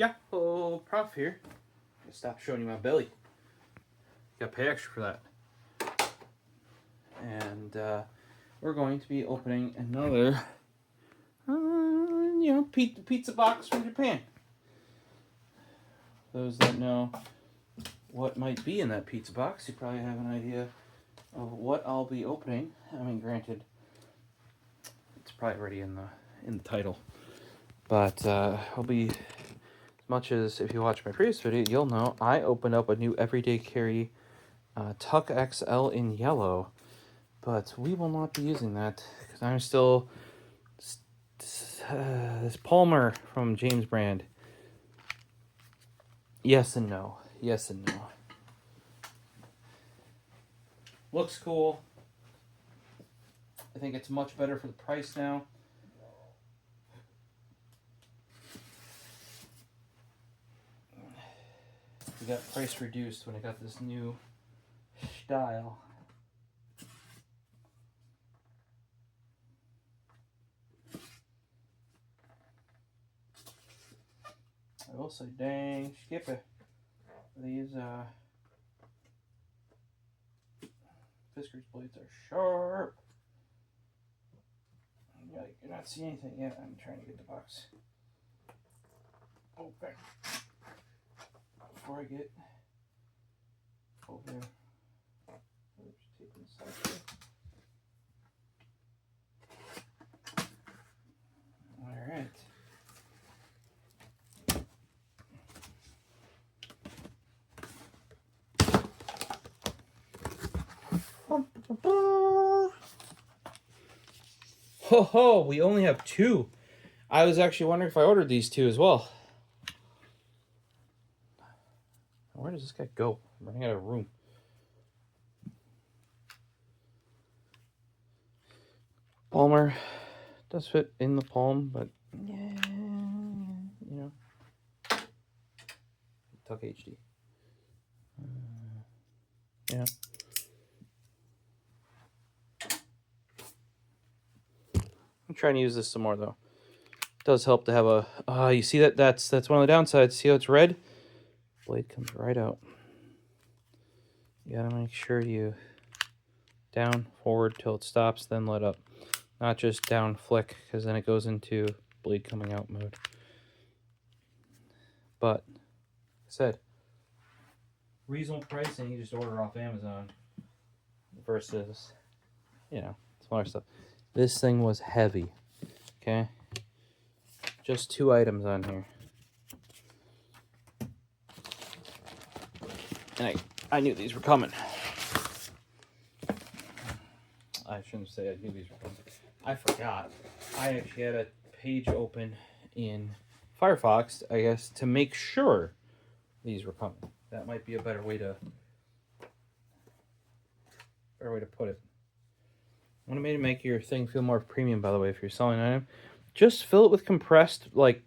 Yeah, oh, Prof here. Stop showing you my belly. Got to pay extra for that. And we're going to be opening another, pizza box from Japan. Those that know what might be in that pizza box, you probably have an idea of what I'll be opening. I mean, granted, it's probably already in the title, but I'll be, as much as if you watch my previous video, you'll know I opened up a new everyday carry Tuck XL in yellow, but we will not be using that because I'm still this Palmer from James Brand. Yes and no. Yes and no. Looks cool. I think it's much better for the price now. We got price reduced when I got this new style. I will say, dang, Skippy, these Fiskars blades are sharp. You're not seeing anything yet. I'm trying to get the box open before I get over. Oops, taking this out here. All right. Ho ho, we only have two. I was actually wondering if I ordered these two as well. Where does this guy go? I'm running out of room. Palmer does fit in the palm, but yeah, Tuck HD. Yeah. I'm trying to use this some more though. It does help to have a. You see that? That's one of the downsides. See how it's red? Blade comes right out. You gotta make sure you down, forward till it stops, then let up. Not just down flick, because then it goes into blade coming out mode. But, like I said, reasonable pricing, you just order off Amazon versus, smaller stuff. This thing was heavy, okay? Just 2 items on here. And I knew these were coming. I shouldn't say I knew these were coming. I forgot. I actually had a page open in Firefox, I guess, to make sure these were coming. That might be a better way to put it. I want to make your thing feel more premium, by the way, if you're selling an item. Just fill it with compressed, like,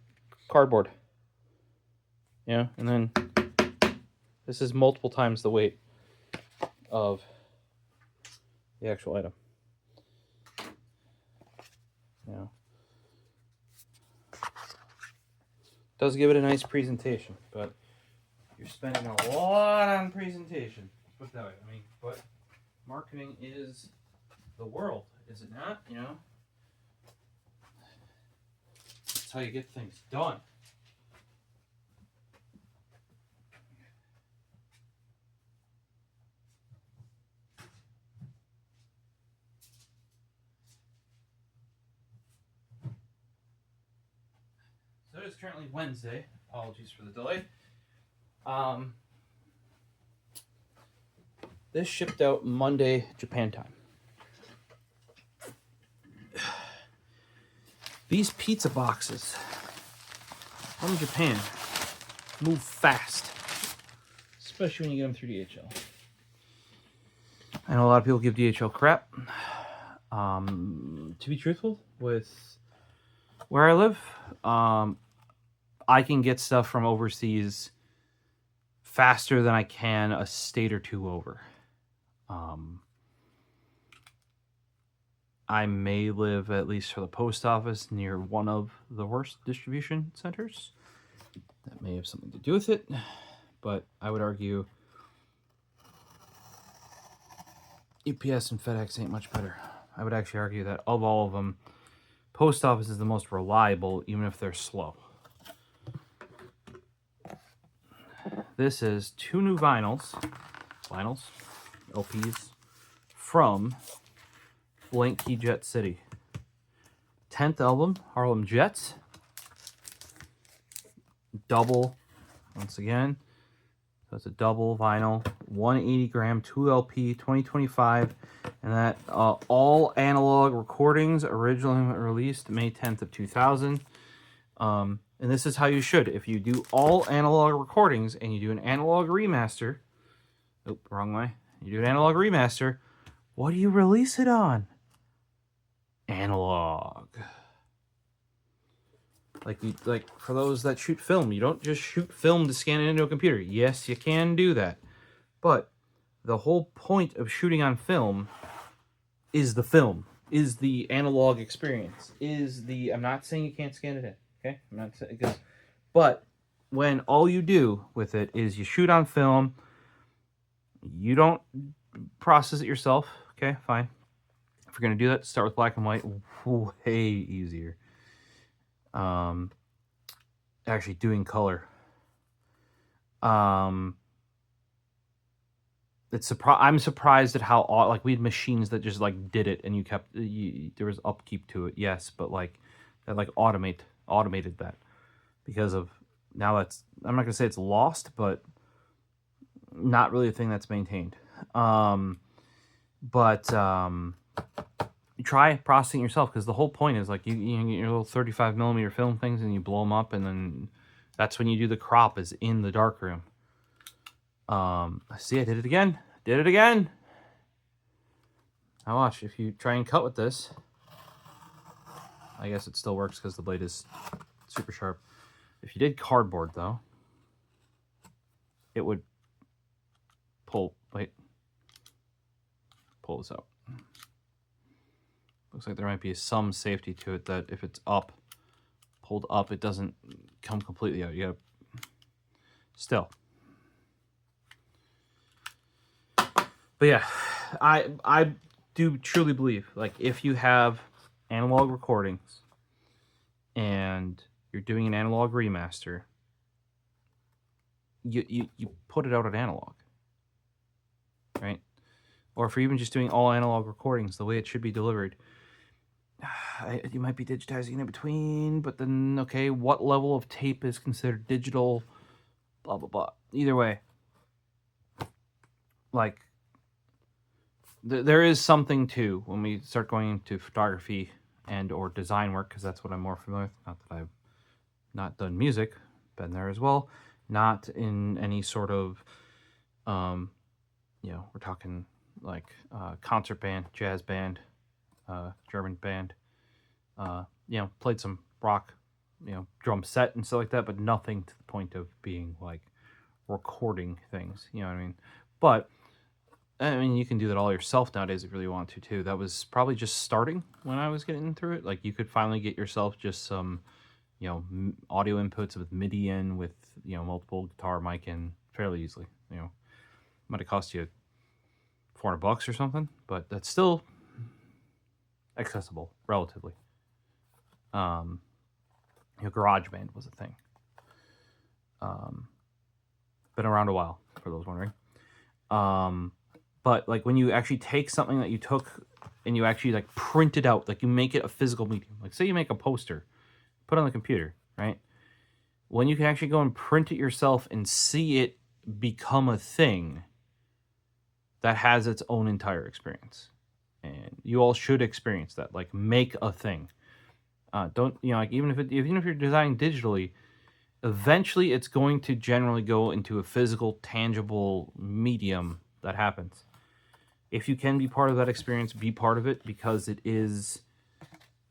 cardboard. Yeah, and then this is multiple times the weight of the actual item. Does give it a nice presentation, but you're spending a lot on presentation. Let's put it that way. I mean, but marketing is the world, is it not? That's how you get things done. So it is currently Wednesday. Apologies for the delay. This shipped out Monday, Japan time. These pizza boxes from Japan move fast, especially when you get them through DHL. I know a lot of people give DHL crap. To be truthful, with where I live, I can get stuff from overseas faster than I can a state or two over. I may live, at least for the post office, near one of the worst distribution centers. That may have something to do with it, but I would argue UPS and FedEx ain't much better. I would actually argue that of all of them, Post Office is the most reliable, even if they're slow. This is 2 new vinyls, LPs, from BLANKEY Jet City. 10th album, Harlem Jets. Double, once again. So it's a double vinyl, 180 gram, 2 LP, 2025. And that all analog recordings, originally released May 10th of 2000. And this is how you should. If you do all analog recordings and you do an analog remaster, wrong way. You do an analog remaster, what do you release it on? Analog. Like for those that shoot film, you don't just shoot film to scan it into a computer. Yes, you can do that. But the whole point of shooting on film is the analog experience, I'm not saying you can't scan it in, okay? I'm not saying, but when all you do with it is you shoot on film, you don't process it yourself, okay, fine. If you're going to do that, start with black and white, way easier. Actually doing color. I'm surprised at how, like, we had machines that just like did it and there was upkeep to it, yes, but like that like automated that because of now that's, I'm not gonna say it's lost, but not really a thing that's maintained. You try processing yourself, because the whole point is like you get your little 35mm film things and you blow them up, and then that's when you do the crop, is in the darkroom. See, I did it again. Now watch, if you try and cut with this, I guess it still works because the blade is super sharp. If you did cardboard though, it would pull this out. Looks like there might be some safety to it, that if it's pulled up, it doesn't come completely out. You gotta still. But yeah, I do truly believe, like, if you have analog recordings and you're doing an analog remaster, you put it out at analog, right? Or if you're even just doing all analog recordings, the way it should be delivered, you might be digitizing in between, but then, okay, what level of tape is considered digital, blah, blah, blah. Either way, like, there is something to, when we start going into photography and or design work, because that's what I'm more familiar with. Not that I've not done music, been there as well. Not in any sort of, we're talking like concert band, jazz band, German band. Played some rock, drum set and stuff like that, but nothing to the point of being like recording things. You know what I mean? But I mean, you can do that all yourself nowadays if you really want to too. That was probably just starting when I was getting through it. Like, you could finally get yourself just some, audio inputs with MIDI in, with, multiple guitar mic in fairly easily. Might have cost you $400 or something, but that's still accessible relatively. GarageBand was a thing. Been around a while, for those wondering. But like, when you actually take something that you took and you actually like print it out, like you make it a physical medium, like say you make a poster, put it on the computer, right? When you can actually go and print it yourself and see it become a thing, that has its own entire experience. And you all should experience that, like, make a thing. Don't, like, even if you're designing digitally, eventually it's going to generally go into a physical, tangible medium that happens. If you can be part of that experience, be part of it, because it is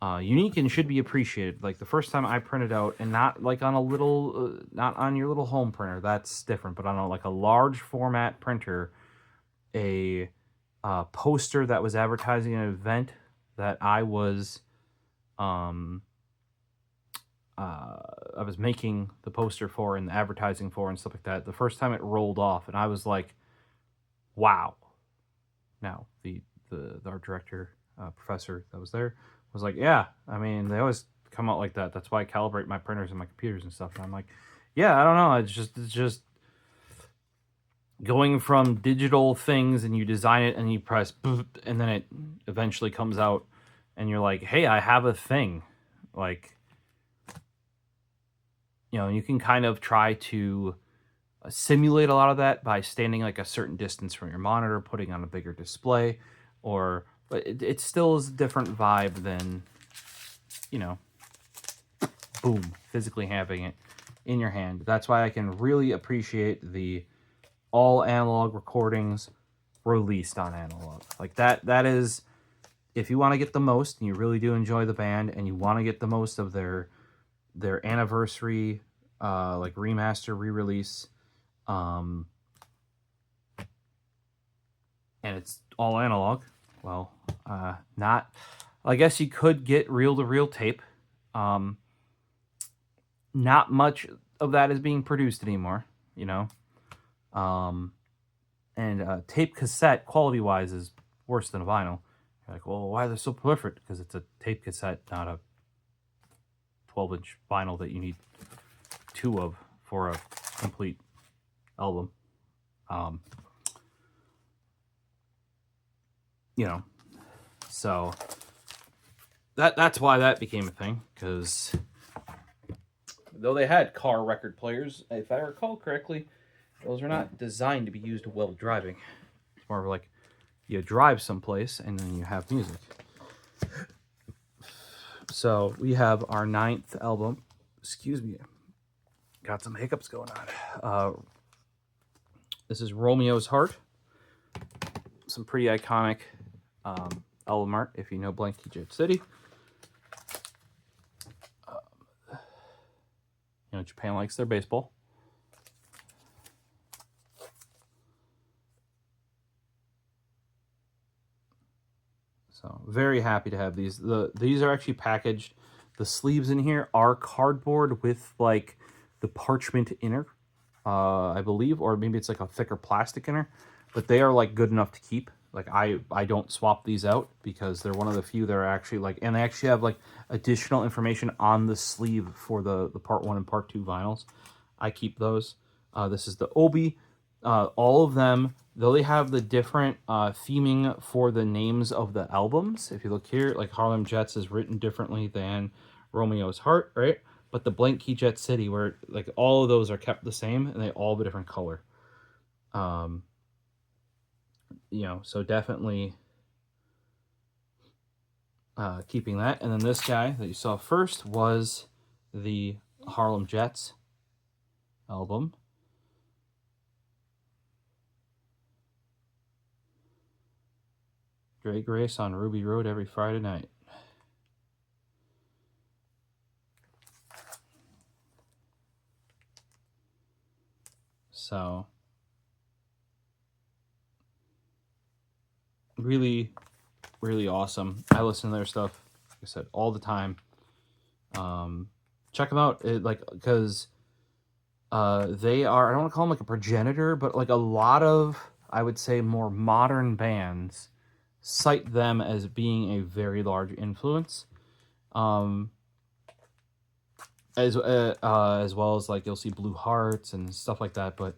unique and should be appreciated. Like, the first time I printed out, and not like on a little, not on your little home printer, that's different, but on a large format printer, a poster that was advertising an event that I was I was making the poster for and the advertising for and stuff like that, the first time it rolled off, and I was like, wow. Now, the art director, professor that was there was like, yeah, I mean, they always come out like that. That's why I calibrate my printers and my computers and stuff. And I'm like, yeah, I don't know. It's just going from digital things, and you design it and you press boop, and then it eventually comes out and you're like, hey, I have a thing. Like, you know, you can kind of try to simulate a lot of that by standing like a certain distance from your monitor, putting on a bigger display, or but it still is a different vibe than, you know, boom, physically having it in your hand. That's why I can really appreciate the all analog recordings released on analog. Like that is, if you want to get the most and you really do enjoy the band and you want to get the most of their anniversary like remaster re-release, and it's all analog, well, not, I guess you could get reel-to-reel tape. Not much of that is being produced anymore, you know. And tape cassette, quality-wise, is worse than a vinyl. You're like, well, why are they so prolific? Because it's a tape cassette, not a 12-inch vinyl that you need 2 of for a complete album. You know, so that's why that became a thing, because though they had car record players, if I recall correctly, those are not designed to be used while driving. It's more of like you drive someplace and then you have music. So we have our 9th album. Excuse me. Got some hiccups going on. This is Romeo's Heart. Some pretty iconic album art, if you know Blanky Jet City. You know, Japan likes their baseball. So very happy to have these. These are actually packaged. The sleeves in here are cardboard with like the parchment inner, I believe, or maybe it's like a thicker plastic inner, but they are like good enough to keep. Like I don't swap these out because they're one of the few that are actually like, and they actually have like additional information on the sleeve for the part 1 and part 2 vinyls. I keep those. This is the Obi. All of them, though they have the different theming for the names of the albums. If you look here, like Harlem Jets is written differently than Romeo's Heart, right? But the Blanky Jet City, where like all of those are kept the same and they all have a different color. You know, so definitely keeping that. And then this guy that you saw first was the Harlem Jets album. Drag race on Ruby Road every Friday night. So really, really awesome. I listen to their stuff, like I said, all the time. Check them out, because they are, I don't want to call them like a progenitor, but like a lot of, I would say, more modern bands cite them as being a very large influence. As well as like you'll see Blue Hearts and stuff like that, but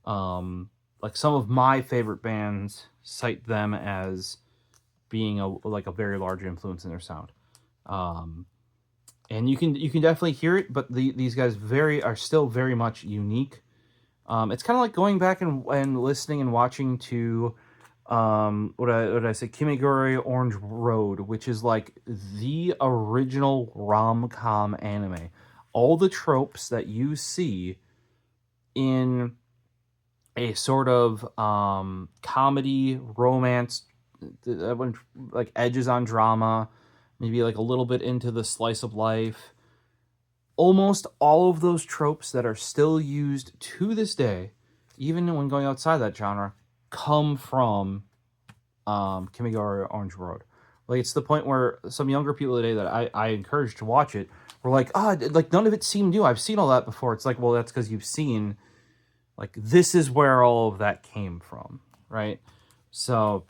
like some of my favorite bands cite them as being a very large influence in their sound. And you can definitely hear it, but these guys are still very much unique. It's kind of like going back and listening and watching to what did I say, Kimigure Orange Road, which is like the original rom-com anime. All the tropes that you see in a sort of comedy, romance, like edges on drama, maybe like a little bit into the slice of life. Almost all of those tropes that are still used to this day, even when going outside that genre, come from Kimigure Orange Road. Like, it's the point where some younger people today that I encourage to watch it were like, like, none of it seemed new. I've seen all that before. It's like, well, that's because you've seen, like, this is where all of that came from, right? So,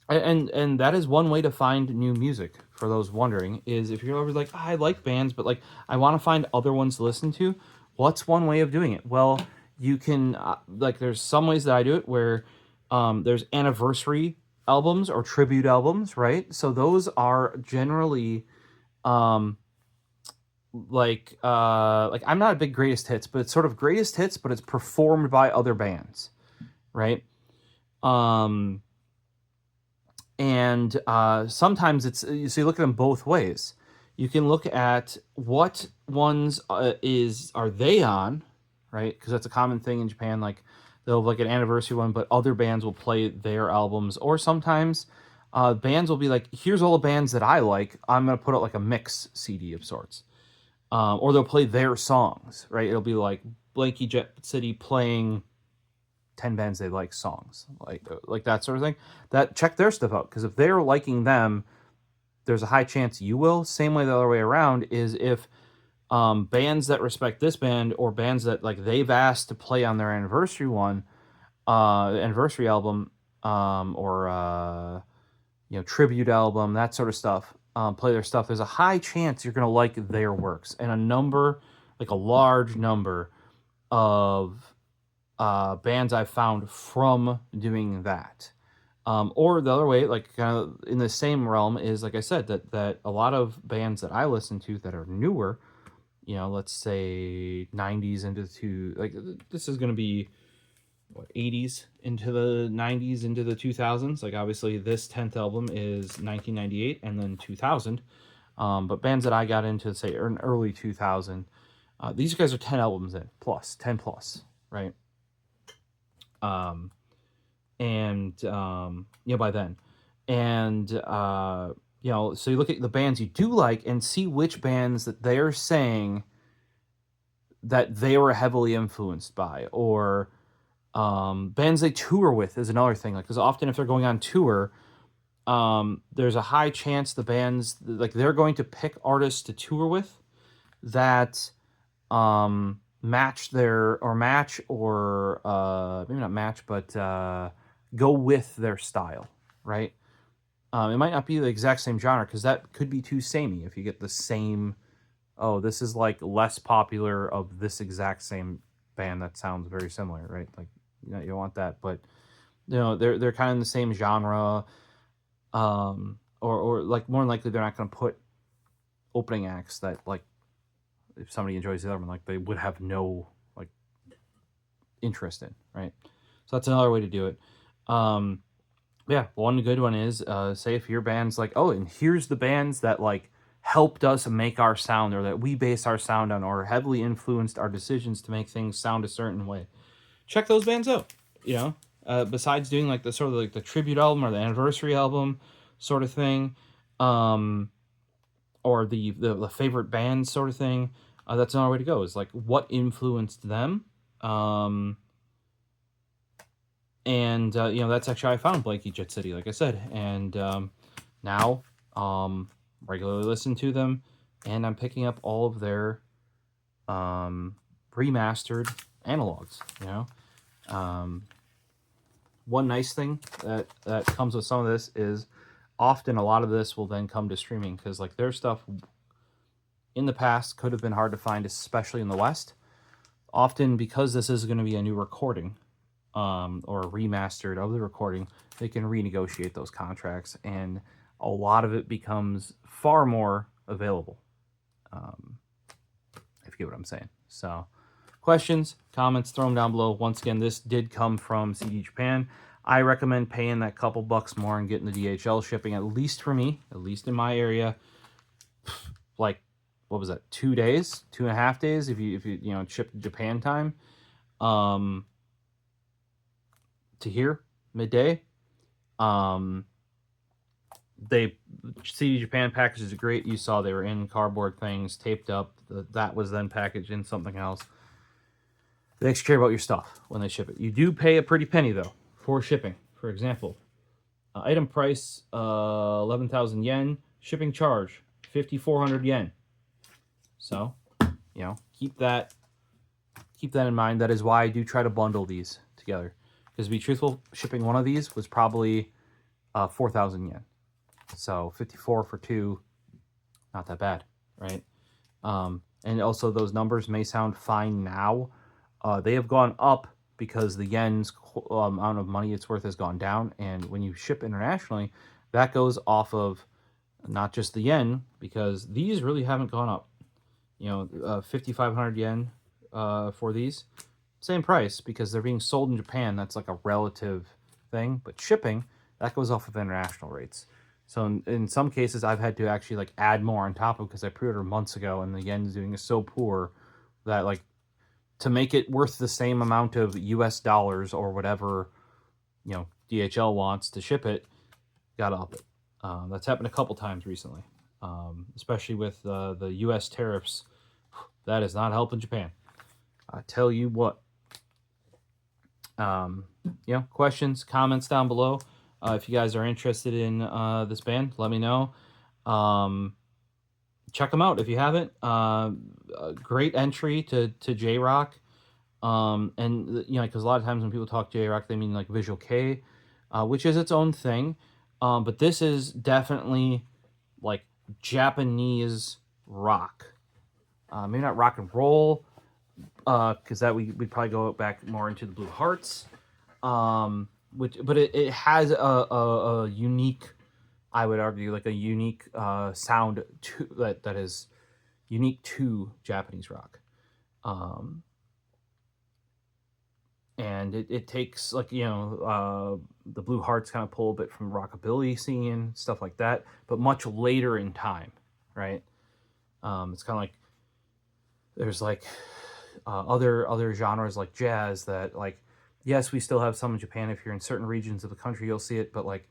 and that is one way to find new music, for those wondering, is if you're always like, I like bands, but, like, I want to find other ones to listen to. What's one way of doing it? Well, you can, like, there's some ways that I do it where there's anniversary albums or tribute albums, right? So those are generally like I'm not a big greatest hits, but it's sort of greatest hits, but it's performed by other bands, right? And sometimes it's, so you look at them both ways. You can look at what ones are they on, right? Because that's a common thing in Japan. Like, they'll have like an anniversary one, but other bands will play their albums. Or sometimes bands will be like, here's all the bands that I like. I'm going to put out like a mix CD of sorts. Or they'll play their songs, right? It'll be like Blanky Jet City playing 10 bands they like songs, like that sort of thing. That, check their stuff out, because if they're liking them, there's a high chance you will. Same way the other way around is if bands that respect this band, or bands that like they've asked to play on their anniversary one, anniversary album, or tribute album, that sort of stuff, play their stuff, there's a high chance you're going to like their works. And a large number of bands I've found from doing that. Or the other way, like kind of in the same realm, is, like I said, that a lot of bands that I listen to that are newer, let's say 90s this is going to be 80s into the 90s into the 2000s. Like, obviously this 10th album is 1998 and then 2000. But bands that I got into, say, in early 2000, these guys are 10 albums in, plus 10 plus, right? By then. And so you look at the bands you do like and see which bands that they're saying that they were heavily influenced by, or bands they tour with is another thing. Like, because often if they're going on tour, there's a high chance the bands, like, they're going to pick artists to tour with that match maybe not match, but go with their style, right? It might not be the exact same genre, because that could be too samey if you get the same, this is like less popular of this exact same band that sounds very similar, right? Like, you don't want that. But they're kind of in the same genre, or like, more than likely they're not going to put opening acts that, like, if somebody enjoys the other one, like, they would have no, like, interest in, right? So that's another way to do it. Yeah, one good one is, say if your band's like, and here's the bands that, like, helped us make our sound, or that we base our sound on, or heavily influenced our decisions to make things sound a certain way. Check those bands out, besides doing like the sort of like the tribute album or the anniversary album sort of thing, or the favorite band sort of thing. That's another way to go, is like, what influenced them. And that's actually how I found Blanky Jet City, like I said. And now regularly listen to them, and I'm picking up all of their remastered analogs. One nice thing that comes with some of this is, often a lot of this will then come to streaming, because, like, their stuff in the past could have been hard to find, especially in the West. Often, because this is going to be a new recording, or a remastered of the recording, they can renegotiate those contracts, and a lot of it becomes far more available, if you get what I'm saying. So, questions, comments, throw them down below. Once again, this did come from CDJapan. I recommend paying that couple bucks more and getting the DHL shipping, at least for me, at least in my area. Like, what was that, 2 days, 2.5 days, if you ship to Japan time, to here, midday. CDJapan packages are great. You saw they were in cardboard things, taped up. That was then packaged in something else. They actually care about your stuff when they ship it. You do pay a pretty penny, though, for shipping. For example, Item price 11,000 yen. Shipping charge 5,400 yen. So, you know, keep that in mind. That is why I do try to bundle these together. Because to be truthful, shipping one of these was probably 4,000 yen. So 54 for two, not that bad, right? And also those numbers may sound fine now. They have gone up because the yen's amount of money it's worth has gone down. And when you ship internationally, that goes off of not just the yen, because these really haven't gone up. You know, 5,500 yen for these. Same price because they're being sold in Japan. That's like a relative thing. But shipping, that goes off of international rates. So in some cases, I've had to actually like add more on top of because I pre-ordered months ago and the yen is doing so poor that like to make it worth the same amount of US dollars or whatever, you know, DHL wants to ship it, gotta up it. That's happened a couple times recently, especially with the US tariffs. That is not helping Japan. I tell you what. You know, questions, comments down below. If you guys are interested in this band, let me know. Check them out if you haven't. A great entry to J-Rock. And you know, because a lot of times when people talk J-Rock, they mean like Visual K, which is its own thing. But this is definitely like Japanese rock. Maybe not rock and roll, because that we'd probably go back more into the Blue Hearts. But it has a unique, I would argue, like a unique sound to that is unique to Japanese rock. And it takes, like, you know, the Blue Hearts kind of pull a bit from rockabilly scene, stuff like that, but much later in time, right? It's kind of like there's like other genres like jazz that, like, yes, we still have some in Japan. If you're in certain regions of the country, you'll see it, but like,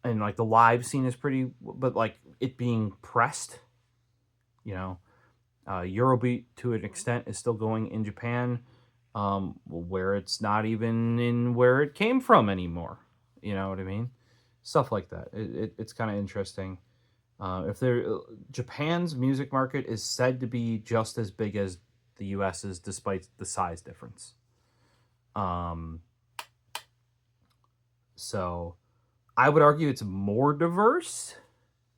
and like the live scene is pretty, but like it being pressed, you know, Eurobeat to an extent is still going in Japan, where it's not even in where it came from anymore. You know what I mean? Stuff like that. It's kind of interesting. If there, Japan's music market is said to be just as big as the U.S.'s, despite the size difference. So I would argue it's more diverse,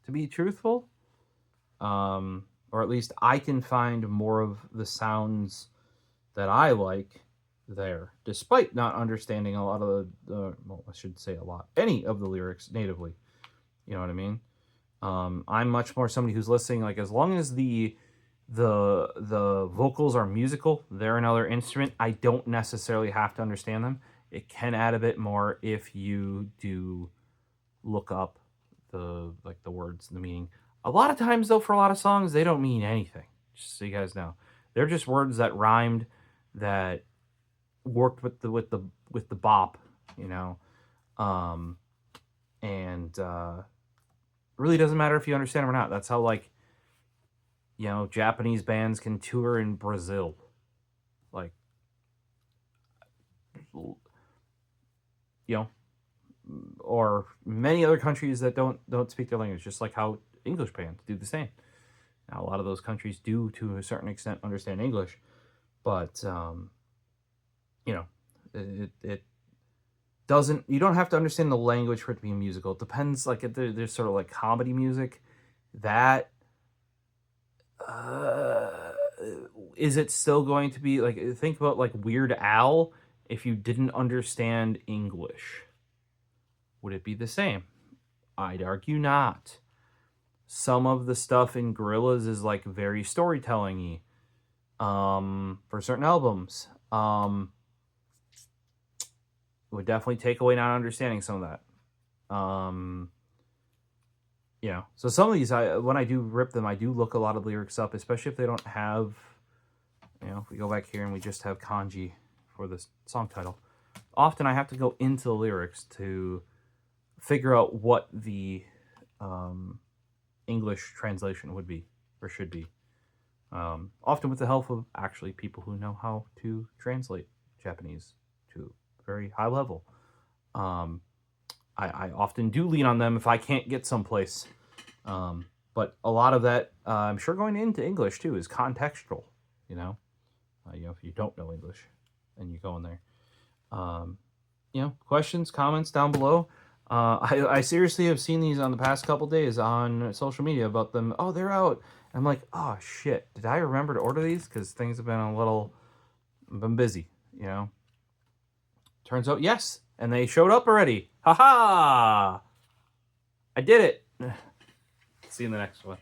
to be truthful. Or at least I can find more of the sounds that I like there, despite not understanding a lot of well, I should say a lot, any of the lyrics natively. You know what I mean? I'm much more somebody who's listening, like, as long as the vocals are musical, they're another instrument, I don't necessarily have to understand them. It can add a bit more if you do look up the words and the meaning. A lot of times though, for a lot of songs, they don't mean anything. Just so you guys know. They're just words that rhymed, that worked with the bop, you know. And really doesn't matter if you understand them or not. That's how, like, you know, Japanese bands can tour in Brazil. Like, you know, or many other countries that don't speak their language, just like how English bands do the same. Now, a lot of those countries do, to a certain extent, understand English, but you know, it doesn't. You don't have to understand the language for it to be musical. It depends. Like, there's sort of like comedy music that is it still going to be like, think about like Weird Al. If you didn't understand English, would it be the same? I'd argue not. Some of the stuff in Gorillaz is like very storytelling-y. For certain albums, it would definitely take away not understanding some of that. You know, so some of these, when I do rip them, I do look a lot of lyrics up, especially if they don't have, you know, if we go back here and we just have kanji for this song title. Often I have to go into the lyrics to figure out what the English translation would be or should be. Often with the help of actually people who know how to translate Japanese to a very high level. I often do lean on them if I can't get someplace. But a lot of that, I'm sure going into English too, is contextual. You know, if you don't know English and you go in there, questions, comments down below. I seriously have seen these on the past couple days on social media about them. Oh, they're out. I'm like, oh shit, did I remember to order these? Because things have been busy. Turns out yes, and they showed up already. Ha ha! I did it. See you in the next one.